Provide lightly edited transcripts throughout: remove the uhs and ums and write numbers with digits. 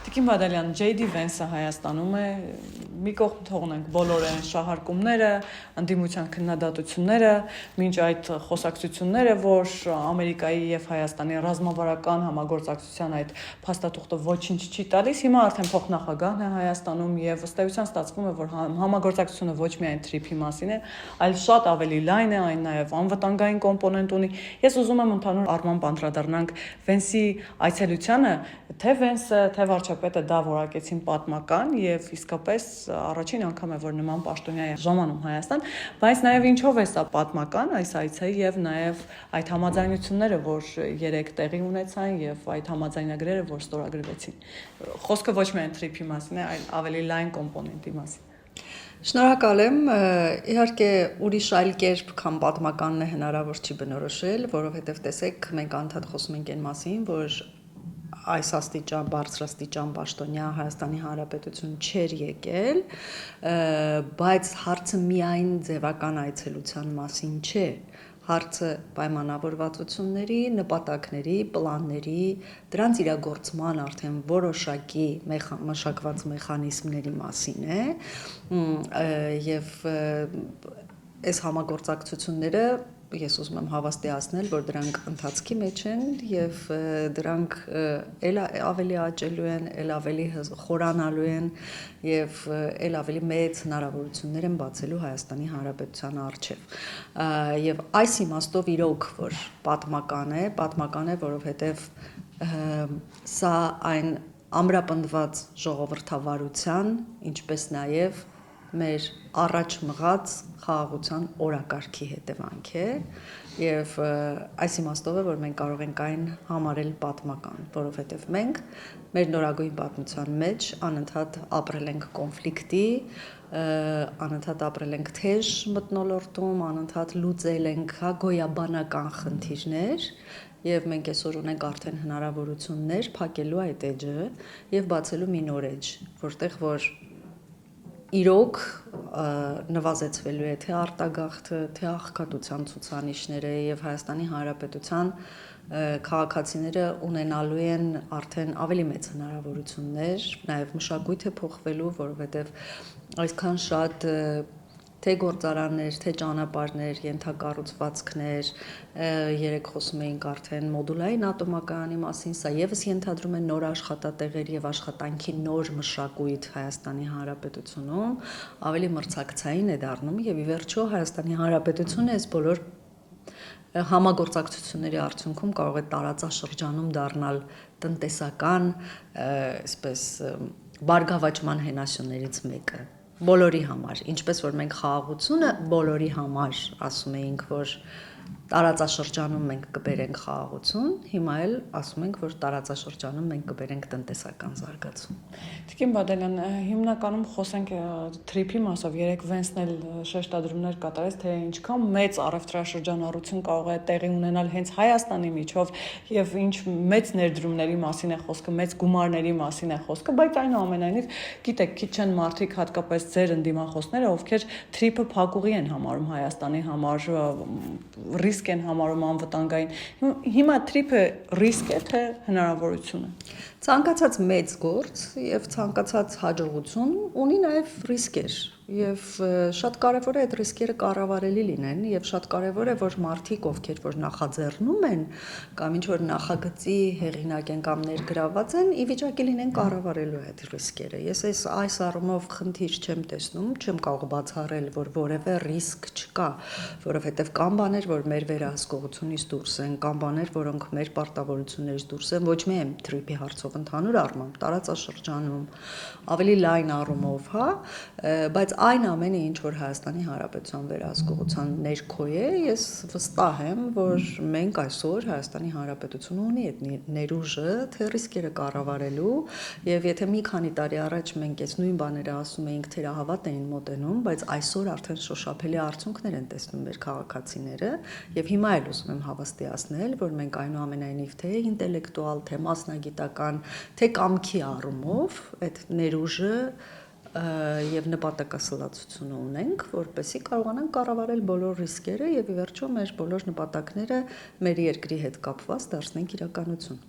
Տիկին Բադալյան, JD Vance-ը Հայաստանում է, մի կողմ թողնենք բոլոր այն շահարկումները, ընդդիմության քննադատությունները, մինչ այդ խոսակցությունները, որ Ամերիկայի եւ Հայաստանի ռազմավարական համագործակցության այդ փաստաթուղթը ոչինչ չի տալիս, հիմա արդեն փոխնախագահն է Հայաստանում եւ ըստ էության ստացվում է, որ համագործակցությունը ոչ միայն TRIP-ի մասին է, այլ շատ ավելի լայն է, այն նաեւ անվտանգային կոմպոնենտ ունի։ Ես ուզում եմ ընդհանուր առմամբ անդրադառնանք Vance-ի այցելությանը, թե Vance-ը, թե վարչապետը դա որակեցին պատմական եւ իսկապես առաջին անգամ է որ նման պաշտոնյա է ժամանում Հայաստան, բայց նաեւ ինչով է սա պատմական այս այցը եւ նաեւ այդ համաձայնությունները, որ երեք տեղի ունեցան եւ այդ համաձայնագրերը, որ ստորագրվեցին։ Խոսքը ոչ միայն TRIP-ի մասին է, այլ ավելի լայն կոմպոնենտի մասին։ Շնորհակալ եմ, իհարկե ուրիշ այլ կերպ քան պատմականն է հնարավոր չի բնորոշել, որովհետեւ տեսեք, մենք անդադ խոսում ենք այն մասին, որ այս աստիճան բարձրաստիճան պաշտոնյա Հայաստանի Հանրապետություն չէր եկել, բայց հարցը միայն ձևական այցելության մասին չէ, հարցը պայմանավորվածությունների, նպատակների, պլանների, դրանց իրագործման արդեն որոշակի մշակված մեխանիզմների մասին է, եւ այս համագործակցությունները ես ուզում եմ հավաստիացնել, որ դրանք ընթացքի մեջ են եւ դրանք ել ավելի աճելու են, ել ավելի խորանալու են եւ ել ավելի մեծ հնարավորություններ են բացելու Հայաստանի Հանրապետության առջեւ։ Եվ այս իմաստով իրոք որ պատմական է, որովհետեւ սա այն ամրապնդված ժողովրդավարության, ինչպես նաեւ մեր առաջ մղած խաղաղության օրակարգի հետևանք է եւ այս իմաստով է որ մենք կարող ենք այն համարել պատմական, որովհետեւ մենք մեր նորագույն պատմության մեջ անընդհատ ապրել ենք կոնֆլիկտի, անընդհատ ապրել ենք թեժ մթնոլորտում, անընդհատ լուծել ենք գոյաբանական խնդիրներ եւ մենք այսօր ունենք արդեն հնարավորություններ փակելու այդ էջը եւ բացելու մի նոր էջ, որտեղ որ իրոք նվազեցվելու է թե արտագաղթը, թե աղքատության ցուցանիշները եւ Հայաստանի Հանրապետության քաղաքացիները ունենալու են արդեն ավելի մեծ հնարավորություններ, նաեւ մշակույթը փոխվելու, որովհետեւ այսքան շատ թե գործարաններ, թե ճանապարհներ, ենթակառուցվածքներ, երեք խոսում էինք արդեն մոդուլային ատոմակայանի մասին, սա եւս ենթադրում է նոր աշխատատեղեր եւ աշխատանքի նոր մշակույթ Հայաստանի Հանրապետությունում, ավելի մրցակցային է դառնում եւ ի վերջո Հայաստանի Հանրապետությունը այս բոլոր համագործակցությունների արդյունքում կարող է տարածաշրջանում դառնալ տնտեսական, այսպես բարգավաճման հենասյուներից մեկը բոլորի համար, ինչպես որ մենք խաղաղությունը բոլորի համար ասում էինք, որ տարածաշրջանում մենք կբերենք խաղաղություն, հիմա էլ ասում ենք, որ տարածաշրջանում մենք կբերենք տնտեսական զարգացում։ Տիկին Բադալյան, հիմնականում խոսենք TRIP-ի մասով, երեք Vance-ն էլ շեշտադրումներ կատարեց, թե ինչքան մեծ առևտրաշրջանառություն կարող է տեղի ունենալ հենց Հայաստանի միջով եւ ինչ մեծ ներդրումների մասին է խոսքը, մեծ գումարների մասին է խոսքը, բայց այնուամենայնիվ գիտեք, քիչ են մարդիկ հատկապես ձեր ընդդիմախոսները, ովքեր TRIP-ը փակուղի են համարում Հայաստանի համար, ռիսկ են համարում անվտանգային։ Հիմա TRIP-ը ռիսկ է թե հնարավորություն է։ Ցանկացած մեծ գործ եւ ցանկացած հաջողություն ունի նաեւ ռիսկեր եւ շատ կարեւոր է այդ ռիսկերը կառավարելի լինեն եւ շատ կարեւոր է որ մարդիկ ովքեր որ նախաձեռնում են կամ ինչ որ նախագծի հեղինակ են կամ ներգրաված են ի վիճակի լինեն կառավարելու այդ ռիսկերը։ Ես այս առումով խնդիր չեմ տեսնում, չեմ կարող բացառել որ որևէ ռիսկ չկա, որովհետեւ կան բաներ որ մեր վերահսկողությունից դուրս են, կան բաներ որոնք մեր պարտավորություններից դուրս են, ոչ միայն TRIP-ի հարցով ընդհանուր առմամբ տարածաշրջանում ավելի լայն առումով, հա, բայց այն ամենը ինչ որ Հայաստանի Հանրապետության վերահսկողության ներքո է, ես վստահ եմ, որ մենք այսօր Հայաստանի Հանրապետությունը ունի այդ ներուժը, թե ռիսկերը կառավարելու, եւ եթե մի քանի տարի առաջ մենք այս նույն բաները ասում էինք, թերահավատ էին մոտենում, բայց այսօր արդեն շոշափելի արդյունքներ են տեսնում մեր քաղաքացիները, եւ հիմա էլ ուզում եմ հավաստիացնել, որ մենք այնուամենայնիվ թե ինտելեկտուալ, թե մասնագիտական, թե կամքի առումով այդ ներուժը եւ նպատակասլացությունը ունենք, որպեսզի կարողանանք կառավարել բոլոր ռիսկերը եւ ի վերջո մեր բոլոր նպատակները մեր երկրի հետ կապված դարձնենք իրականություն։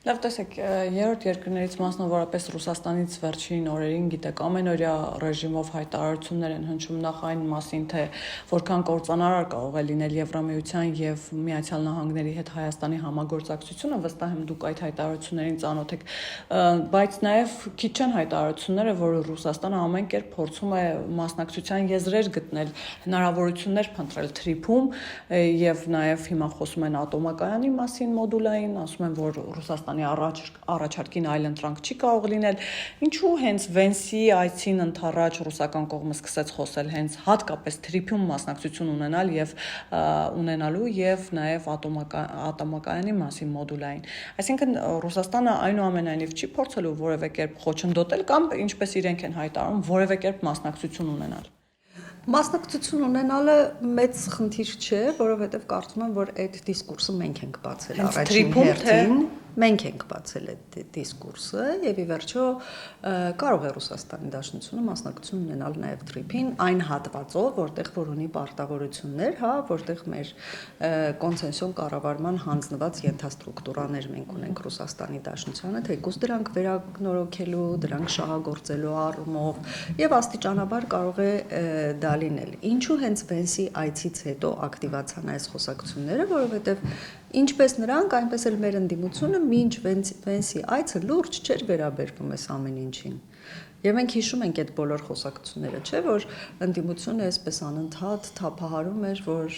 Լավ տեսեք, երրորդ երկրներից մասնավորապես Ռուսաստանից վերջին օրերին գիտեք ամենօրյա ռեժիմով հայտարարություններ են հնչում նախ այն մասին, թե որքան կործանարար կարող է լինել Եվրամիության եւ Միացյալ Նահանգների հետ Հայաստանի համագործակցությունը, վստահ եմ դուք այդ հայտարարություններին ծանոթ եք, բայց նաեւ քիչ չեն հայտարարությունները, որ Ռուսաստանը ամեն կերպ փորձում է մասնակցության եզրեր գտնել, հնարավորություններ փնտրել թրիփում եւ նաեւ հիմա խոսում են ատոմակայանի մասին մոդուլային, ասում են, որ Ռուսաստանի առաջարկին այլ ընտրանք չի կարող լինել, ինչու հենց Վենսի այցին ընդառաջ ռուսական կողմը սկսեց խոսել հենց հատկապես թրիփում մասնակցություն ունենալ եւ ունենալու եւ նաեւ ատոմակայանի մասին մոդուլային։ Այսինքն Ռուսաստանը այնուամենայնիվ չի փորձելու որևէ կերպ խոչընդոտել կամ ինչպես իրենք են հայտարարում, որևէ կերպ մասնակցություն ունենալ։ Մասնակցություն ունենալը մեծ խնդիր չէ, որովհետև կարծում եմ, որ այդ դիսկուրսը մենք ենք բացել առաջին հերթին, մենք ենք բացել այդ դիսկուրսը եւ ի վերջո կարող է Ռուսաստանի Դաշնությունը մասնակցություն ունենալ նաեւ թրիփին այն հատվածով, որտեղ որ ունի պարտավորություններ, հա, որտեղ մեր կոնցենսիոն կառավարման հանձնված ենթաստրուկտուրաներ մենք ունենք Ռուսաստանի Դաշնությանը, թեկուզ դրանք վերանորոգելու, դրանք շահագործելու առումով եւ աստիճանաբար կարող է դա լինել։ Ինչու հենց Վենսի այցից հետո ակտիվացան այս խոսակցությունները, որովհետեւ ինչպես նրանք, այնպես էլ մեր ընդդիմությունը մինչ Վենսի այցը լուրջ չէր վերաբերվում այս ամեն ինչին։ Եվ մենք հիշում ենք այդ բոլոր խոսակցությունները, չէ՞, որ ընդդիմությունը այսպես անընդհատ թափահարում էր, որ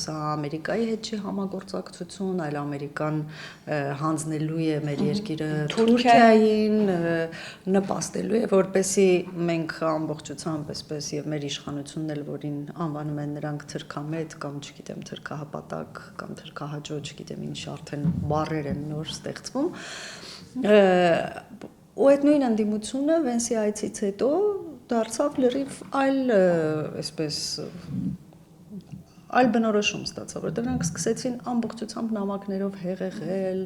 սա Ամերիկայի հետ չի համագործակցություն, այլ Ամերիկան հանձնելու է մեր երկիրը Թուրքիային, նպաստելու է, որպեսզի մենք ամբողջությամբ այսպես եւ մեր իշխանությունն էլ, որին անվանում են նրանք թրքամետ կամ չգիտեմ թրքահապատակ կամ թրքահաճո, չգիտեմ ինչ արդեն բառեր են նոր ստեղծվում, ու այդ նույն ընդդիմությունը Վենսի այցից հետո դարձավ լրիվ այսպես այլ բնորոշում ստացավ, որ դրանք սկսեցին ամբողջությամբ նամակներով հեղեղել,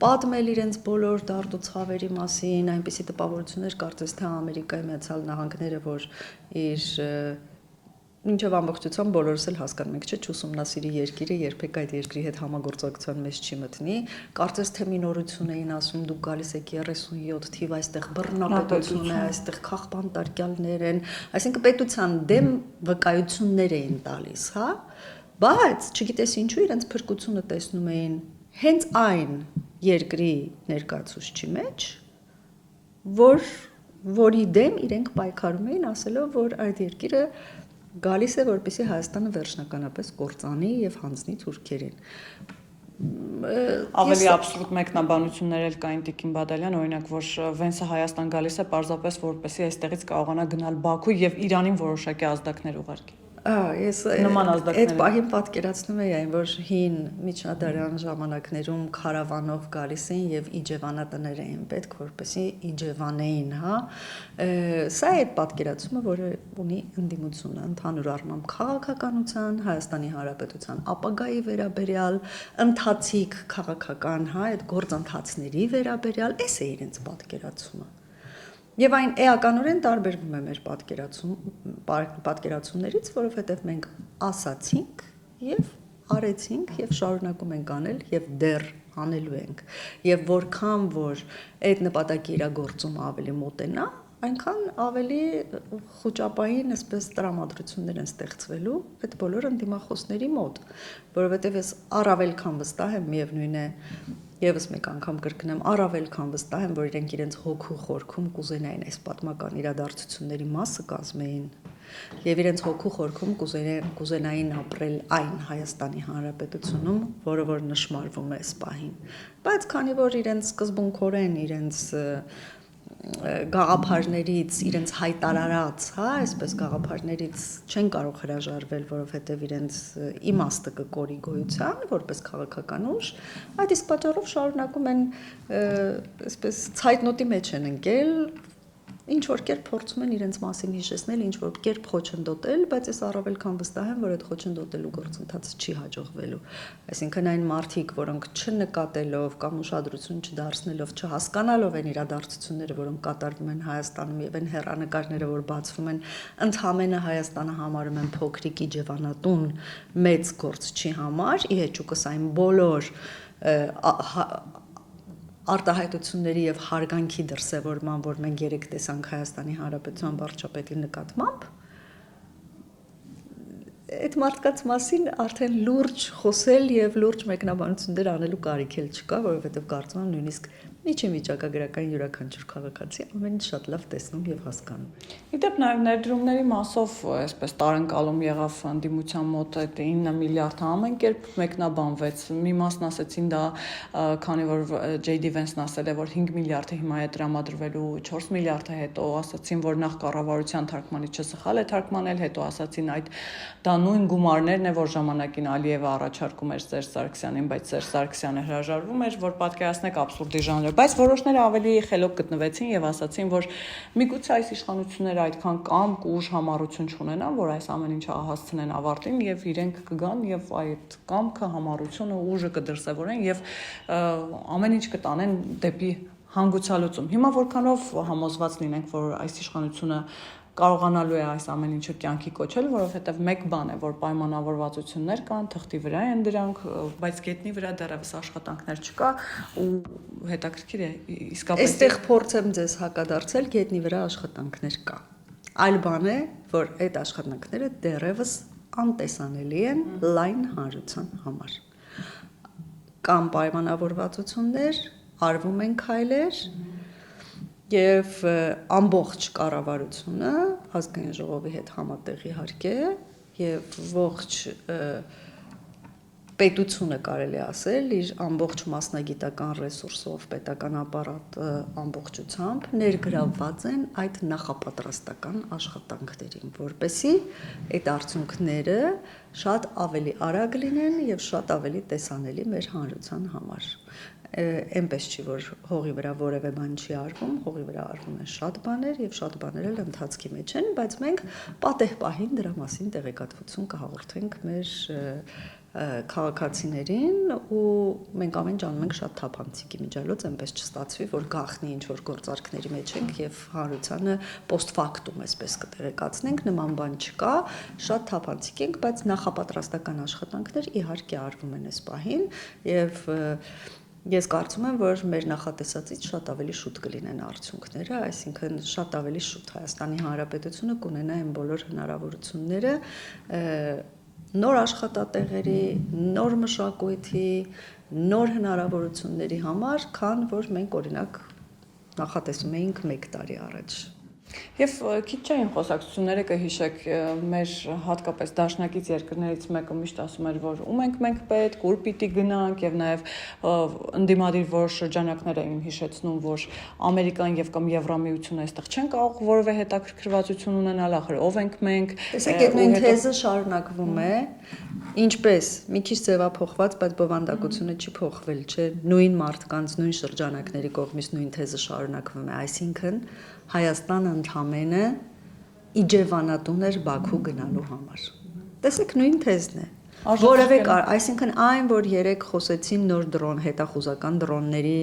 պատմել իրենց բոլոր դառն ու ցավերի մասին, այնպիսի տպավորություններ կարծես թե Ամերիկայի Միացյալ Նահանգները, որ իր մինչև ամբողջությամբ բոլորս էլ հասկանում ենք, չէ՞, չուսումնասիրի երկիրը, երբեք այդ երկրի հետ համագործակցության մեջ չի մտնի, կարծես թե մի նորություն էին ասում, դուք գալիս եք 37 թիվ, այստեղ բռնապետություն է, այստեղ քաղբան տարկյալներ են, այսինքն պետության դեմ վկայություններ էին տալիս, հա, բայց չգիտես ինչու իրենց փրկությունը տեսնում էին հենց այն երկրի ներկայացուցչի մեջ, որի դեմ իրենք պայքարում էին, ասելով, որ այդ երկիրը գալիս է, որպեսզի Հայաստանը վերջնականապես կործանի եւ հանձնի թուրքերին։ Ավելի աբսուրդ մեկնաբանություններ էլ կային Տիկին Բադալյան, օրինակ, որ Վենսը Հայաստան գալիս է պարզապես որպեսզի այստեղից կարողանա գնալ Բաքու եւ Իրանին որոշակի ազդակներ ուղարկի։ Ես այդ պահին պատկերացնում եի այն, որ հին միջնադարյան ժամանակներում քարավանով գալիս էին եւ իջևանատներ էին պետք, որպեսզի իջևանեին, հա։ Սա է այդ պատկերացումը, որը ունի ընդդիմությունը ընդհանուր առմամբ քաղաքականության, Հայաստանի Հանրապետության ապագայի վերաբերյալ, ընթացիկ քաղաքական, հա, այդ գործընթացների վերաբերյալ, էս է իրենց պատկերացումը։ Եվ այն էականորեն տարբերվում է մեր պատկերացումներից, որովհետև մենք ասացինք եւ արեցինք եւ շարունակում ենք անել եւ դեռ անելու ենք։ Եվ որքան որ այդ նպատակի իրագործումը ավելի մոտենա, այնքան ավելի խոճապային այսպես տրամադրություններ են ստեղծվելու այդ բոլոր ընդդիմախոսների մոտ, որովհետև ես առավել քան վստահ եմ, միևնույն է Եվս մեկ անգամ կրկնեմ, առավել քան վստահ եմ, որ իրենք իրենց հոգու խորքում կուզենային այս պատմական իրադարձությունների մասը կազմեին եւ իրենց հոգու խորքում կուզենային ապրել այն Հայաստանի Հանրապետությունում, որը որ նշмарվում է այս պահին։ Բայց քանի որ իրենց սկզբունքորեն իրենց գաղափարներից իրենց հայտարարած, հա, այսպես գաղափարներից չեն կարող հրաժարվել, որովհետև իրենց իմաստը կկորի գոյության, որպես քաղաքական ուժ, այդ իսկ պատճառով շարունակում են այսպես ցայտնոտի մեջ են ընկել, ինչ որ կերպ փորձում են իրենց մասին հիշեցնել, ինչ որ կերպ խոչընդոտել, բայց ես առավել քան վստահ եմ, որ այդ խոչընդոտելու գործընթացը չի հաջողվելու։ Այսինքն այն մարդիկ, որոնք չնկատելով կամ ուշադրություն չդարձնելով, չհասկանալով են իրադարձությունները, որոնք կատարվում են Հայաստանում եւ այն հեռանկարները, որ բացվում են, ընդհանրապես Հայաստանը համարում են փոքրիկ իջևանատուն, մեծ գործչի համար, ի հեճուկս այն բոլոր արտահայտությունների եւ հարգանքի դրսեւորման, որ մենք երեք տեսանք Հայաստանի Հանրապետության վարչապետի նկատմամբ, այդ մարդկանց մասին արդեն լուրջ խոսել եւ լուրջ մեկնաբանություններ անելու կարիք էլ չկա, որովհետեւ կարծում եմ նույնիսկ միջին վիճակագրական յուրաքանչյուր քաղաքացի ամեն ինչ շատ լավ տեսնում եւ հասկանում։ Իդեպ նաև ներդրումների մասով այսպես տարընկալում եղավ անդիմության մոտ այդ 9 միլիարդը ամեն կերպ մեկնաբանվեց։ Մի մասն ասեցին դա, քանի որ JD Vance-ն ասել է, որ 5 միլիարդը հիմա է տրամադրվելու, 4 միլիարդը հետո ասացին, որ նախ կառավարության թարգմանիչը սխալ է թարգմանել, հետո ասացին այդ դա նույն գումարներն է, որ ժամանակին Ալիևը առաջարկում էր Սերժ Սարգսյանին, բայց Սերժ Սարգսյանը հրաժարվում էր, որ պատկերացնեք աբսուրդի ժանր, բայց որոշները ավելի խելոք գտնվեցին եւ ասացին, որ միգուցե այս իշխանությունները այդքան կամք ուժ համառություն չունենան, որ այս ամեն ինչը հասցնեն ավարտին եւ իրենք կգան եւ այդ կամքը, համառությունը, ուժը կդրսեւորեն եւ ամեն ինչ կտանեն դեպի հանգուցալուծում։ Հիմա որքանով համոզված լինենք, որ այս իշխանությունը կարողանալու է այս ամեն ինչը կյանքի կոչել, որովհետև մեկ բան է, որ պայմանավորվածություններ կան, թղթի վրա են դրանք, բայց գետնի վրա դեռևս աշխատանքներ չկա ու հետաքրքիր է իսկապես։ Այստեղ փորձեմ ձեզ հակադարձել, գետնի վրա աշխատանքներ կա։ Այլ բան է, որ այդ աշխատանքները դեռևս անտեսանելի են լայն հանրության համար։ Կամ պայմանավորվածություններ, արվում են քայլեր, եւ ամբողջ կառավարությունը ազգային ժողովի հետ համատեղ իհարկե եւ ողջ պետությունը կարելի ասել իր ամբողջ մասնագիտական ռեսուրսով պետական ապարատը ամբողջությամբ ներգրավված են այդ նախապատրաստական աշխատանքներին, որպեսզի այդ արդյունքները շատ ավելի արագ լինեն եւ շատ ավելի տեսանելի մեր հանրության համար։ Այնպես չի, որ հողի վրա որևէ բան չի արվում, հողի վրա արվում են շատ բաներ եւ շատ բաներ էլ ընթացքի մեջ են, բայց մենք պատեհ պահին դրա մասին տեղեկատվություն կհաղորդենք մեր քաղաքացիներին ու մենք ամեն ինչ անում ենք շատ թափանցիկ իմիջիայլոց, այնպես չստացվի, որ գախնի ինչ որ գործարքների մեջ ենք եւ հանրությանը post factum այսպես կտեղեկացնենք, նման բան չկա, շատ թափանցիկ ենք, բայց նախապատրաստական աշխատանքներ իհարկե արվում են այս պահին եւ Ես կարծում եմ, որ մեր նախատեսածից շատ ավելի շուտ կլինեն արդյունքները, այսինքն շատ ավելի շուտ Հայաստանի Հանրապետությունը կունենա այն բոլոր հնարավորությունները նոր աշխատատեղերի, նոր մշակույթի, նոր հնարավորությունների համար, քան որ մենք օրինակ նախատեսում էինք 1 տարի առաջ։ Եվ քիչ չէին խոսակցությունները կհիշեք մեր հատկապես դաշնակից երկրներից մեկը միշտ ասում էր, որ ում ենք մենք պետք, ուր պիտի գնանք եւ նաեւ ընդդիմադիր որ շրջանակներ էին հիշեցնում, որ Ամերիկան եւ կամ Եվրամիությունը այստեղ չեն կարող որևէ հետաքրքրվածություն ունենալ, ախր ով ենք մենք։ Տեսեք, այդ նույն թեզը շարունակվում է, ինչպես մի քիչ ձևափոխված, բայց բովանդակությունը չի փոխվել, չէ՞, նույն մարդկանց, նույն շրջանակների կողմից նույն թեզը շարունակվում է, այսինքն Հայաստանը ընդհանրապես իջևանատուն էր Բաքու գնալու համար։ Տեսեք, նույն թեզն է։ Որևէ այսինքն այն, որ երեք խոսեցին նոր դրոն, հետախուզական դրոնների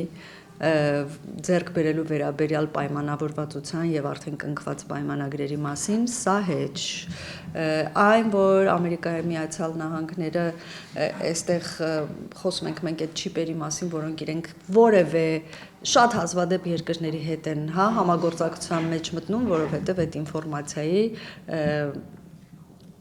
ձեռք բերելու վերաբերյալ պայմանավորվածության եւ արդեն կնքված պայմանագրերի մասին, սա հեչ։ Այն, որ Ամերիկայի Միացյալ Նահանգները այստեղ խոսում ենք մենք այդ չիպերի մասին, որոնք իրենք որևէ շատ հազվադեպ երկրների հետ են, հա, համագործակցության մեջ մտնում, որովհետեւ այդ ինֆորմացիայի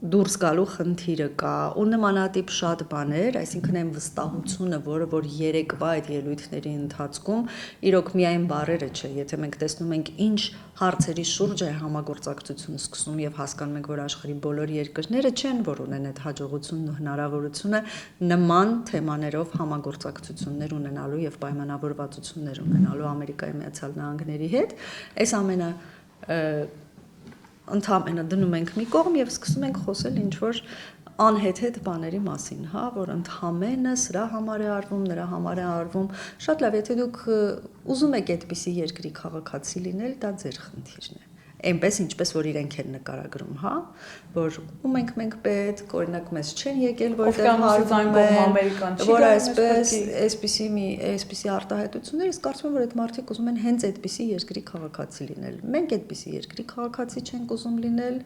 դուրս գալու խնդիրը կա ու նմանատիպ շատ բաներ, այսինքն այն վստահությունը, որը որ երեկվա այդ ելույթների ընթացքում իրոք միայն բառերը չէ, եթե մենք տեսնում ենք ինչ հարցերի շուրջ է համագործակցություն սկսում եւ հասկանում ենք, որ աշխարհի բոլոր երկրները չեն, որ ունեն այդ հաջողությունն ու հնարավորությունը նման թեմաներով համագործակցություններ ունենալու եւ պայմանավորվածություններ ունենալու Ամերիկայի Միացյալ Նահանգների հետ, այս ամենը ընդհանրապես դնում ենք մի կողմ եւ սկսում ենք խոսել ինչ որ անհեթեթ բաների մասին, հա, որ ընդհանրապես սրա համար է արվում, նրա համար է արվում, շատ լավ, եթե դուք ուզում եք այդպիսի երկրի քաղաքացի լինել, դա ձեր խնդիրն է։ Այնպես ինչպես որ իրենք են նկարագրում, հա, որ ում ենք մենք պետք, օրինակ մեզ չեն եկել, որտեղ հարվում է, որ այսպիսի արտահայտություններ, ես կարծում եմ, որ այդ մարդիկ ուզում են հենց այդպիսի երկրի քաղաքացի լինել։ Մենք այդպիսի երկրի քաղաքացի չենք ուզում լինել,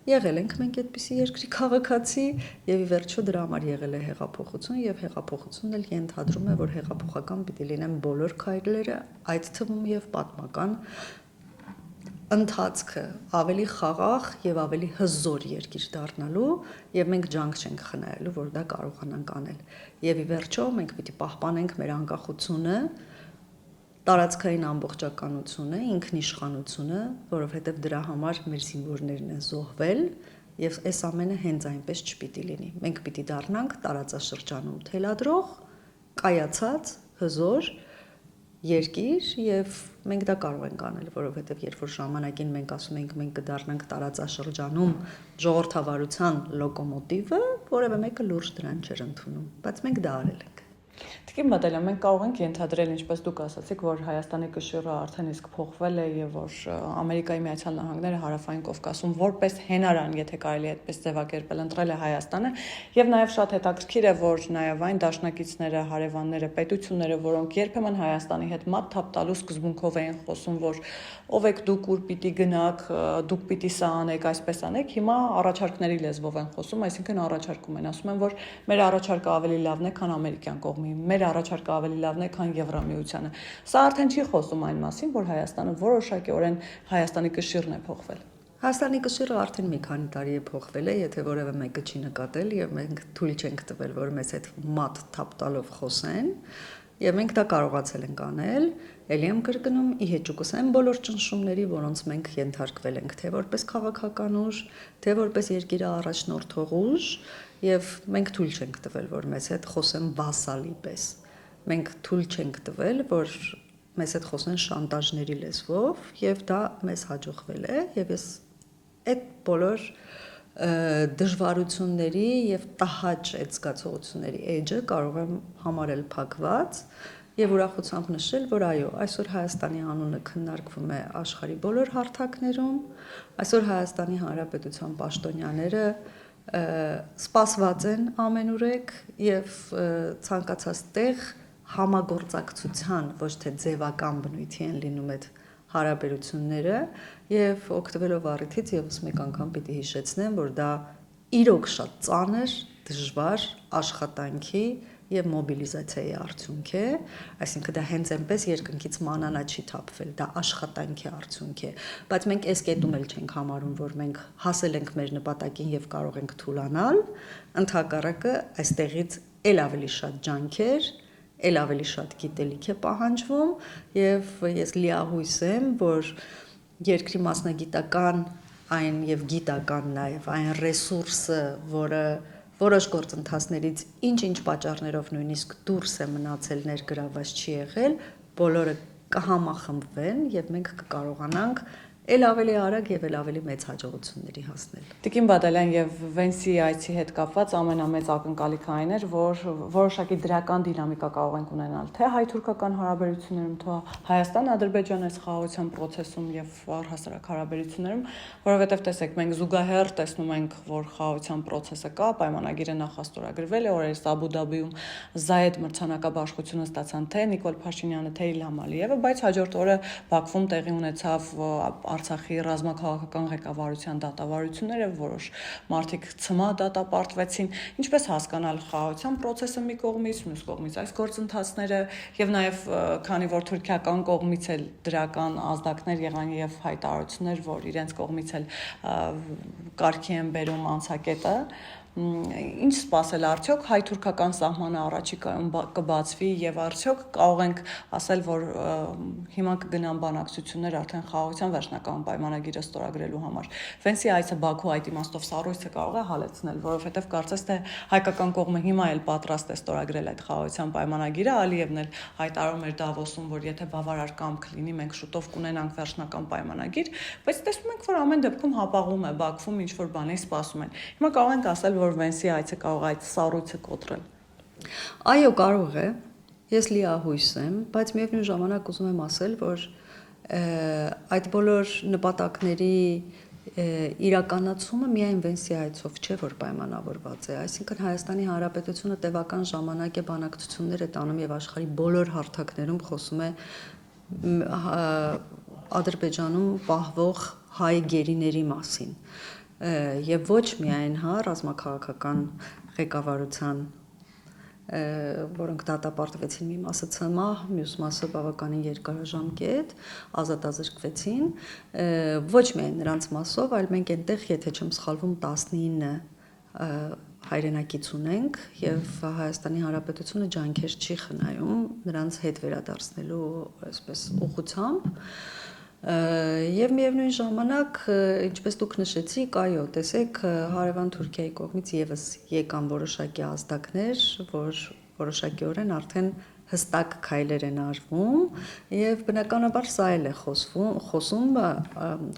եղել ենք մենք այդպիսի երկրի քաղաքացի եւ ի վերջո դրա համար եղել է հեղափոխություն եւ հեղափոխությունն էլ ենթադրում է, որ հեղափոխական պիտի լինեն բոլոր քայլերը, այդ թվում եւ պատմական ընթացքը ավելի խաղաղ եւ ավելի հզոր երկիր դառնալու եւ մենք ջանք չենք խնայելու, որ դա կարողանանք անել։ Եվ ի վերջո մենք պիտի պահպանենք մեր անկախությունը, տարածքային ամբողջականությունը, ինքնիշխանությունը, որովհետեւ դրա համար մեր զինվորներն են զոհվել եւ այս ամենը հենց այնպես չպիտի լինի։ Մենք պիտի դառնանք տարածաշրջանում թելադրող, կայացած, հզոր երկիր եւ մենք դա կարող ենք անել, որովհետեւ երբ որ ժամանակին մենք ասում ենք մենք կդառնանք տարածաշրջանում ժողովրդավարության լոկոմոտիվը, որևէ մեկը լուրջ դրան չէր ընդունում, բայց մենք դա արել ենք։ Տիկին Բադալյան, մենք կարող ենք ենթադրել, ինչպես դուք ասացիք, որ Հայաստանի կշիռը արդեն իսկ փոխվել է եւ որ Ամերիկայի Միացյալ Նահանգները Հարավային Կովկասում որպես հենարան, եթե կարելի է այդպես ձևակերպել, ընտրել է Հայաստանը, եւ նաեւ շատ հետաքրքիր է, որ նաեւ այն դաշնակիցները, հարևանները, պետությունները, որոնք երբեմն Հայաստանի հետ մատ թափ տալու սկզբունքով էին խոսում, որ ով եք դուք, ուր պիտի գնաք, դուք պիտի սա անեք, այսպես անեք, հիմա առաջարկների լեզվով են խոսում, այսինքն առաջարկում են, ասում են, որ մեր առաջարկը ավելի լավն է, քան ամերիկյան կողմի, մեր առաջարկը ավելի լավն է, քան Եվրամիությանը։ Սա արդեն չի խոսում այն մասին, որ Հայաստանը որոշակիորեն Հայաստանի կշիռն է փոխվել։ Հայաստանի կշիռը արդեն մի քանի տարի է փոխվել է, եթե որևէ մեկը չի նկատել եւ մենք թույլ չենք տվել, որ մեզ այդ մատ թափ տալով խոսեն, եւ մենք դա կարողացել ենք անել, ելի եմ կրկնում, ի հեճուկս այն բոլոր ճնշումների, որոնց մենք ենթարկվել ենք, թե որպես քաղաքական ուժ, թե որպես երկիրը առաջնորդող ուժ, եւ մենք թույլ չենք տվել, որ մեզ հետ խոսեն վասալի պես։ Մենք թույլ չենք տվել, որ մեզ հետ խոսեն շանտաժների լեզվով, եւ դա մեզ հաջողվել է, եւ ես այդ բոլոր դժվարությունների եւ տհաճ այդ զգացողությունների էջը կարող եմ համարել փակված եւ ուրախությամբ նշել, որ այո, այսօր Հայաստանի անունը քննարկվում է աշխարհի բոլոր հարթակներում, այսօր Հայաստանի Հանրապետության պաշտոնյաները սպասված են ամենուրեք եւ ցանկացած տեղ համագործակցության ոչ թե ձևական բնույթի են լինում այդ հարաբերությունները եւ օգտվելով առիթից եւս մեկ անգամ պիտի հիշեցնեմ, որ դա իրոք շատ ծանր, դժվար աշխատանքի եւ մոբիլիզացիայի արդյունք է, այսինքն դա հենց այնպես երկնքից մանանա չի թափվել, դա աշխատանքի արդյունք է, բայց մենք այս կետում էլ չենք համարում, որ մենք հասել ենք մեր նպատակին եւ կարող ենք թուլանալ, ընդհակառակը այստեղից ել ավելի շատ ջանքեր ել ավելի շատ գիտելիք է պահանջվում եւ ես լիահույս եմ, որ երկրի մասնագիտական այն եւ գիտական նաեւ այն ռեսուրսը, որը որոշ գործընթացներից ինչ-ինչ պատճառներով նույնիսկ դուրս է մնացել ներգրաված չի եղել, բոլորը կհամախմբվեն եւ մենք կկարողանանք ել ավելի արագ եւ ել ավելի մեծ հաջողությունների հասնել։ Տիկին Բադալյան եւ Վենսի այցի հետ կապված ամենամեծ ակնկալիքը այն էր, որ որոշակի դրական դինամիկա կարող ենք ունենալ թե հայ-թուրքական հարաբերություններում, թե Հայաստան-Ադրբեջան այս խաղաղության process-ում եւ առհասարակ հարաբերություններում, որովհետեւ տեսեք, մենք զուգահեռ տեսնում ենք, որ խաղաղության process-ը կա, պայմանագիրը նախաստորագրվել է, օրերս Աբու Դաբիում Զայեդ մրցանակաբաշխությունը ստացան թե Նիկոլ Փաշինյանը, թե Իլհամ Ալիևը, բայց հաջորդ օրը Բաքվում տեղի ունեցավ Արցախի ռազմաքաղաքական ղեկավարության դատավարությունները, որոշ մարդիկ ցմա դատապարտվեցին, ինչպես հասկանալ խաղաղության process-ը մի կողմից, մյուս կողմից այս գործընթացները եւ նաեւ քանի որ թուրքիական կողմից էլ դրական ազդակներ եղան եւ հայտարարություններ, որ իրենց կողմից էլ կարգի են բերում անցակետը, ինչ սպասել արդյոք հայ-թուրքական սահմանը առաջիկայում կբացվի եւ արդյոք կարող ենք ասել, որ հիմա կգնան բանակցություններ արդեն խաղաղության վերջնական պայմանագիրը ստորագրելու համար։ Վենսի այցը Բաքու այդ իմաստով սառույցը կարող է հալեցնել, որովհետեւ կարծես թե հայկական կողմը հիմա էլ պատրաստ է ստորագրել այդ խաղաղության պայմանագիրը, Ալիևն էլ հայտարարում էր Դավոսում, որ եթե բավարար կամք լինի, մենք շուտով կունենանք վերջնական պայմանագիր, բայց տեսնում ենք, որ ամեն դեպքում հապաղում է Բաքվում ինչ որ բանի սպասում են։ Հիմա կարող ենք ասել, որ Վենսի այցը կարող է այդ սառույցը կոտրել։ Այո, կարող է։ Ես լիահույս եմ, բայց միևնույն ժամանակ ուզում եմ ասել, որ այդ բոլոր նպատակների իրականացումը միայն Վենսի այցով չէ, որ պայմանավորված է, այսինքն Հայաստանի Հանրապետությունը տևական ժամանակ է բանակցություններ է տանում եւ աշխարհի բոլոր հարթակներում խոսում է Ադրբեջանում պահվող հայ գերիների մասին։ եւ ոչ միայն ռազմաքաղաքական ղեկավարության որոնք դատապարտվեցին մի մասը ՑՄԱ, մյուս մասը բավականին երկարաժամկետ, ազատազրկվեցին, ոչ միայն նրանց մասով, այլ մենք այնտեղ, եթե չեմ սխալվում, 19 հայրենակից ունենք եւ Հայաստանի Հանրապետությունը ջանքեր չի խնայում նրանց հետ վերադարձնելու այսպես ուղղությամբ Եվ միևնույն ժամանակ, ինչպես դուք նշեցիք, այո, տեսեք, հարևան Թուրքիայի կողմից եւս եկան որոշակի ազդակներ, որ որոշակիորեն արդեն հստակ քայլեր են արվում եւ բնականաբար սա էլ է խոսում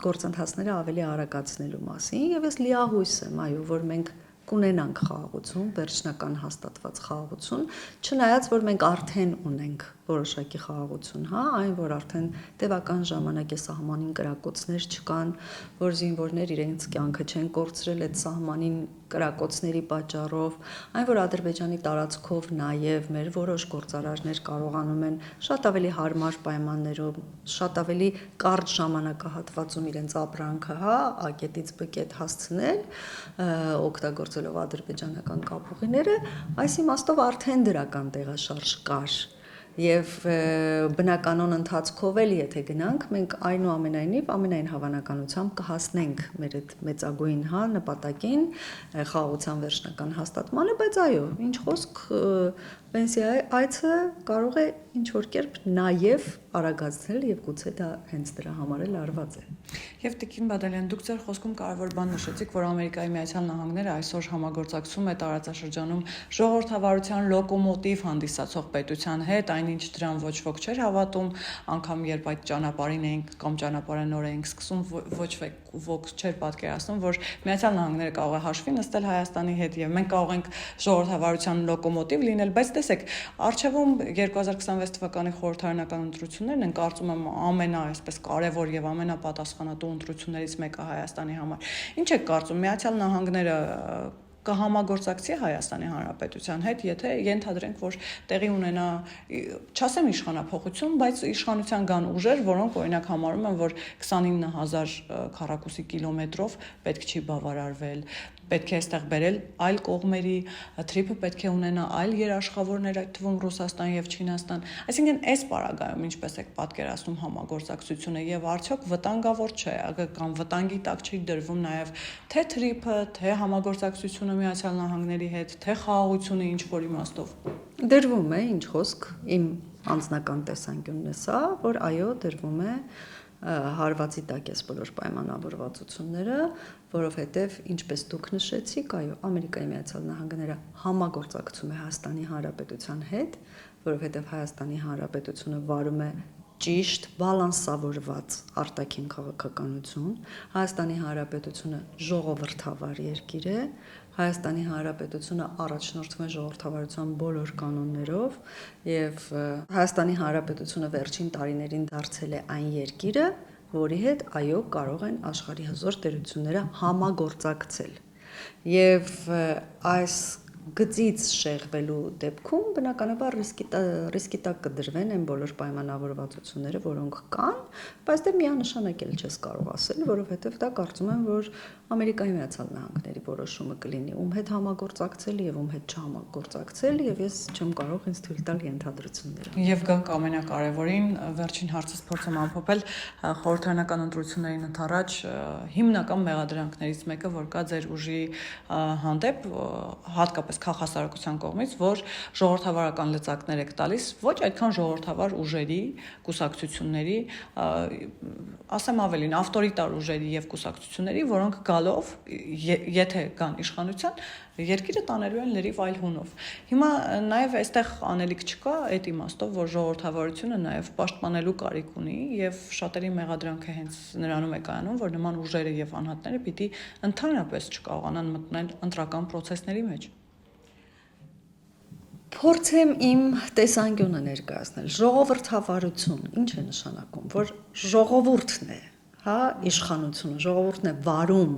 գործընթացները ավելի արագացնելու մասին եւ ես լիահույս եմ, այո, որ մենք կունենանք խաղաղություն, վերջնական հաստատված խաղաղություն, չնայած որ մենք արդեն ունենք որոշակի խաղաղություն, այն որ արդեն տևական ժամանակ է սահմանին կրակոցներ չկան, որ զինվորներ իրենց կյանքը չեն կորցրել այդ սահմանին կրակոցների պատճառով, այն որ Ադրբեջանի տարածքով նաև մեր որոշ գործարարներ կարողանում են շատ ավելի հարմար պայմաններով, շատ ավելի կարճ ժամանակահատվածում իրենց ապրանքը, A-կետից B-կետ հասցնել, օգտագործելով ադրբեջանական կապուղիները, այս իմաստով արդեն դրական տեղաշարժ կար Եվ բնականon ընթացքով էլ եթե գնանք, մենք այնուամենայնիվ ամենայն հավանականությամբ կհասնենք մեր այդ մեծագույն նպատակին, խաղաղության վերջնական հաստատմանը, բայց այո, ինչ խոսք պենսիայի այցը կարող է ինչ-որ կերպ նաև արագացնել եւ գուցե դա հենց դրա համար էլ արված է։ Եվ Տիկին Բադալյան, դուք ձեր խոսքում կարևոր բան նշեցիք, որ Ամերիկայի Միացյալ Նահանգները այսօր համագործակցում է տարածաշրջանում ժողովրդավարության լոկոմոտիվ հանդիսացող պետության հետ, այնինչ դրան ոչ ոք չէր հավատում, անգամ երբ այդ ճանապարհին էինք կամ ճանապարհը նոր էինք սկսում, ոչ ոք չէր պատկերացնում, որ Միացյալ Նահանգները կարող է հաշվի նստել Հայաստանի հետ եւ մենք կարող ենք ժողովրդավարության լոկոմոտիվ լինել, բայց տեսեք, արժևում 2026 թվականի խորհրդարանական ընտրություններն են, կարծում եմ այսպես կարևոր եւ ամենապատասխանատու ընտրություններից մեկը Հայաստանի համար։ Ինչ եք կարծում, Միացյալ Նահանգները կհամագործակցի Հայաստանի Հանրապետության հետ, եթե ենթադրենք, որ տեղի ունենա, չասեմ իշխանափոխություն, բայց իշխանության կան ուժեր, որոնք օրինակ համարում են, որ 29000 քառակուսի կիլոմետրով պետք չի բավարարվել, պետք է այստեղ բերել այլ կողմերի, թրիփը պետք է ունենա այլ երաշխավորներ, այդ թվում Ռուսաստան եւ Չինաստան։ Այսինքն այս պարագայում ինչպես եք պատկերացնում համագործակցությունը եւ արդյոք վտանգավոր չէ, կամ վտանգի տակ չի դրվում նաեւ թե թրիփը, թե համագործակցությունը Միացյալ Նահանգների հետ, թե խաղաղությունը ինչ որ իմաստով։ Դրվում է, ինչ խոսք, իմ անձնական տեսանկյունն է սա, որ այո, դրվում է հարվածի տակ ես բոլոր պայմանավորվածությունները, որովհետև ինչպես դուք նշեցիք, այո, Ամերիկայի Միացյալ Նահանգները համագործակցում է Հայաստանի Հանրապետության հետ, որովհետև Հայաստանի Հանրապետությունը վարում է ճիշտ, բալանսավորված արտաքին քաղաքականություն, Հայաստանի Հանրապետությունը ժողովրդավար երկիր է, Հայաստանի Հանրապետությունը առաջնորդվում է ժողովրդավարության բոլոր կանոններով եւ Հայաստանի Հանրապետությունը վերջին տարիներին դարձել է այն երկիրը, որի հետ այո կարող են աշխարհի հզոր տերությունները համագործակցել։ Եվ այս գծից շեղվելու դեպքում բնականաբար ռիսկի տակ կդրվեն այն բոլոր պայմանավորվածությունները, որոնք կան, բայց դե միանշանակ էլ չես կարող ասել, որովհետև դա կարծում եմ, որ Ամերիկայի Միացյալ Նահանգների որոշումը կլինի, ում հետ համագործակցել եւ ում հետ չհամագործակցել, եւ ես չեմ կարող ինձ թույլ տալ ենթադրությունները։ Եվ գանք ամենակարևորին, վերջին հարցից փորձեմ ամփոփել, խորհրդարանական ընտրություններին ընդառաջ հիմնական մեղադրանքներից մեկը, որ կա ձեր ուժի հանդեպ, հատկապես քաղաքասարակության կողմից, որ ժողովրդավարական լծակներ եք տալիս ոչ այդքան ժողովրդավար ուժերի, կուսակցությունների, ասեմ ավելին, ավտորիտար ուժերի եւ կուսակցությունների, որոնք գալով, եթե կան իշխանության, երկիրը տանելու են լրիվ այլ հունով։ Հիմա նաև այստեղ անելիք չկա այդ իմաստով, որ ժողովրդավարությունը նաև պաշտպանելու կարիք ունի եւ շատերի մեղադրանքը հենց նրանում է կայանում, որ նման ուժերը եւ անհատները պիտի ընդհանրապես չկարողանան մտնել ընտրական process-ների մեջ։ Փորձեմ իմ տեսանկյունը ներկայացնել։ Ժողովրդավարություն ինչ է նշանակում, որ ժողովուրդն է, իշխանությունը, ժողովուրդն է վարում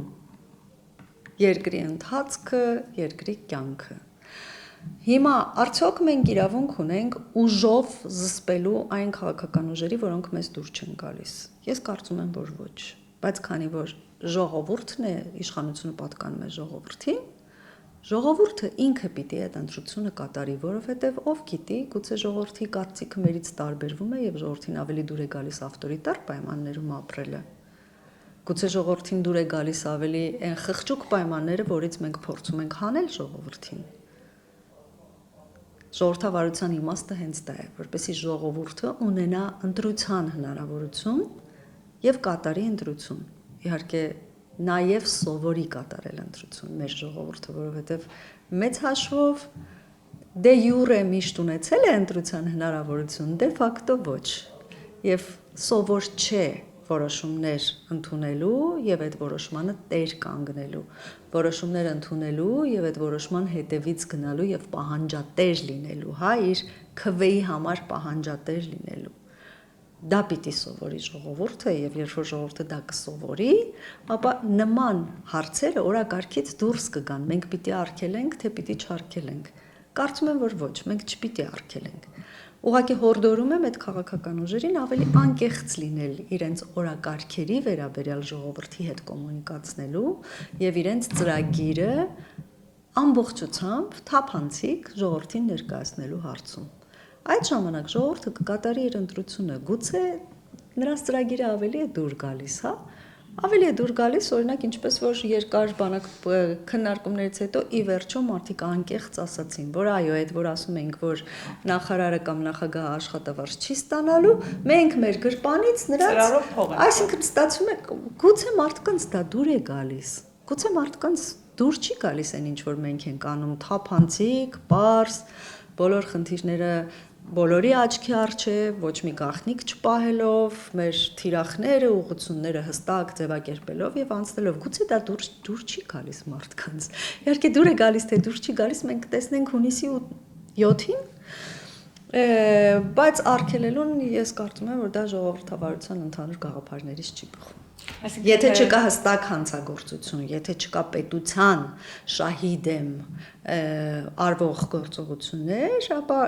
երկրի ընթացքը, երկրի կյանքը։ Հիմա արդյոք մենք իրավունք ունենք ուժով զսպելու այն քաղաքական ուժերի, որոնք մեզ դուր չեն գալիս։ Ես կարծում եմ, որ ոչ։ բայց քանի որ ժողովուրդն է իշխանությունը պատկանում է ժողովրդին, ժողովուրդը ինքը պիտի այդ ընտրությունը կատարի, որովհետև ով գիտի, գուցե ժողովրդի կարծիքը մերից տարբերվում է եւ ժողովրդին ավելի դուր է գալիս ավտորիտար պայմաններում ապրելը։ Գուցե ժողովրդին դուր է գալիս ավելի այն խղճուկ պայմանները, որից մենք փորձում ենք հանել ժողովրդին։ Ժողովրդավարության իմաստը հենց դա է, որպեսզի ժողովուրդը ունենա ընտրության հնարավորություն եւ կատարի ընտրություն։ Իհարկե նաև սովորի կատարել ընտրություն մեր ժողովուրդը, որովհետև մեծ հաշվով դե յուրե միշտ ունեցել է ընտրության հնարավորություն, դե ֆակտո ոչ։ Եվ սովոր չէ որոշումներ ընդունելու եւ այդ որոշմանը տեր կանգնելու, որոշումներ ընդունելու եւ այդ որոշման հետևից գնալու եւ պահանջատեր լինելու, հա, իր քվեի համար պահանջատեր լինելու։ Դա պիտի սովորի ժողովուրդը եւ երբ որ ժողովուրդը դա կսովորի, ապա նման հարցերը օրակարգից դուրս կգան։ Մենք պիտի արգելենք, թե պիտի չարգելենք։ Կարծում եմ, որ ոչ, մենք չպիտի արգելենք։ Ուղղակի հորդորում եմ այդ քաղաքական ուժերին ավելի անկեղծ լինել իրենց օրակարգերի վերաբերյալ ժողովրդի հետ կոմունիկացնելու եւ իրենց ծրագիրը ամբողջությամբ թափանցիկ ժողովրդին ներկայացնելու հարցում։ Այդ ժամանակ ժողովուրդը կկատարի իր ընտրությունը, գուցե նրանց ծրագիրը ավելի է դուր գալիս, հա? Ավելի է դուր գալիս, օրինակ, ինչպես որ երկար բանակ քննարկումներից հետո ի վերջո մարդիկ անկեղծ ասացին, որ այո, այդ որ ասում ենք, որ նախարարը կամ նախագահը աշխատավարձ չի ստանալու, մենք մեր գրպանից նրանց, այսինքն ստացվում է, գուցե մարդկանց դա դուր է գալիս, գուցե մարդկանց դուր չի գալիս այն ինչ որ մենք ենք անում, թափանցիկ, պարզ, բոլոր խնդիրները բոլորի աչքի առջև, ոչ մի գաղտնիք չպահելով, մեր թիրախները, ուղղությունները հստակ ձևակերպելով եւ անցնելով, գուցե դա դուր չի գալիս մարդկանց։ Իհարկե դուր է գալիս, թե դուր չի գալիս, մենք տեսնենք հունիսի 7-ին, բայց արգելելուն ես կարծում եմ, որ դա ժողովրդավարության ընդհանուր գաղափարներից չի բխում։ Եթե չկա հստակ հանցագործություն, եթե չկա պետության շահիդեմ արվող գործողություններ, ապա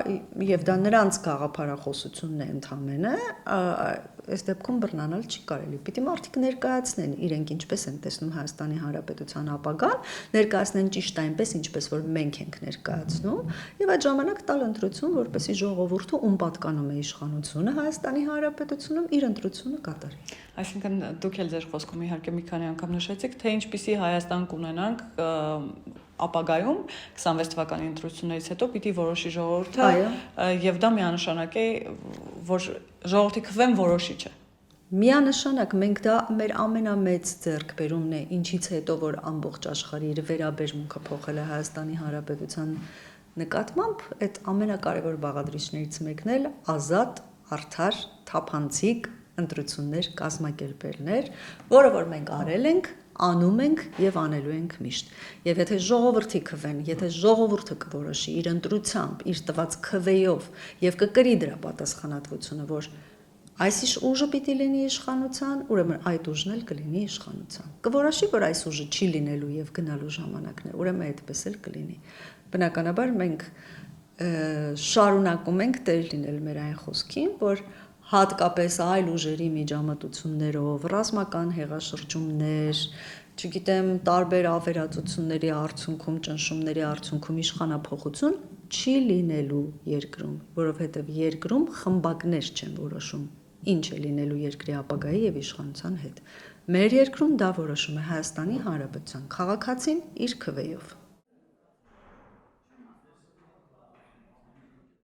եւ դա նրանց գաղափարախոսությունն է ընդհանրապես, այս դեպքում բռնանալ չի կարելի։ Պիտի մարդիկ ներկայացնեն իրենք ինչպես են տեսնում Հայաստանի Հանրապետության ապագան, ներկայացնեն ճիշտ այնպես, ինչպես որ մենք ենք ներկայացնում, եւ այդ ժամանակ տալ ընտրություն, որպեսզի ժողովուրդը ում պատկանում է իշխանությունը Հայաստանի Հանրապետությունում իր ընտրությունը կատարի։ Այսինքն դուք էլ ձեր խոսքում իհարկե մի քանի անգամ նշեցիք, թե ինչպիսի Հայաստան կունենանք ապագայում 26 թվականի ընտրություններից հետո պիտի որոշի ժողովուրդը եւ դա միանշանակ է, որ ժողովրդի քվեն որոշիչ է։ Միանշանակ մենք դա մեր ամենամեծ ձեռքբերումն է, ինչից հետո որ ամբողջ աշխարհի իր վերաբերմունքը փոխել է Հայաստանի Հանրապետության նկատմամբ, այդ ամենակարևոր բաղադրիչներից մեկն էլ ազատ, արդար, թափանցիկ ընտրություններ կազմակերպելներ, որը որ մենք արել ենք, անում ենք եւ անելու ենք միշտ։ Եվ եթե ժողովրդի քվեն, եթե ժողովուրդը կորոշի իր ընտրությամբ, իր տված քվեով եւ կկրի դրա պատասխանատվությունը, որ այս ուժը պիտի լինի իշխանության, ուրեմն այդ ուժն էլ կլինի իշխանության։ Կորոշի, որ այս ուժը չի լինելու եւ գնալու ժամանակն է, ուրեմն այդպես էլ կլինի։ Բնականաբար մենք շարունակում ենք տեր լինել մեր այն խոսքին, որ հատկապես այլ ուժերի միջամտություններով, ռազմական հեղաշրջումներ, չգիտեմ, տարբեր ավերածությունների արդյունքում, ճնշումների արդյունքում իշխանափոխություն չի լինելու երկրում, որովհետև երկրում խմբակներ չեն որոշում, ինչ է լինելու երկրի ապագայի եւ իշխանության հետ։ Մեր երկրում դա որոշում է Հայաստանի Հանրապետության քաղաքացին իր քվեով։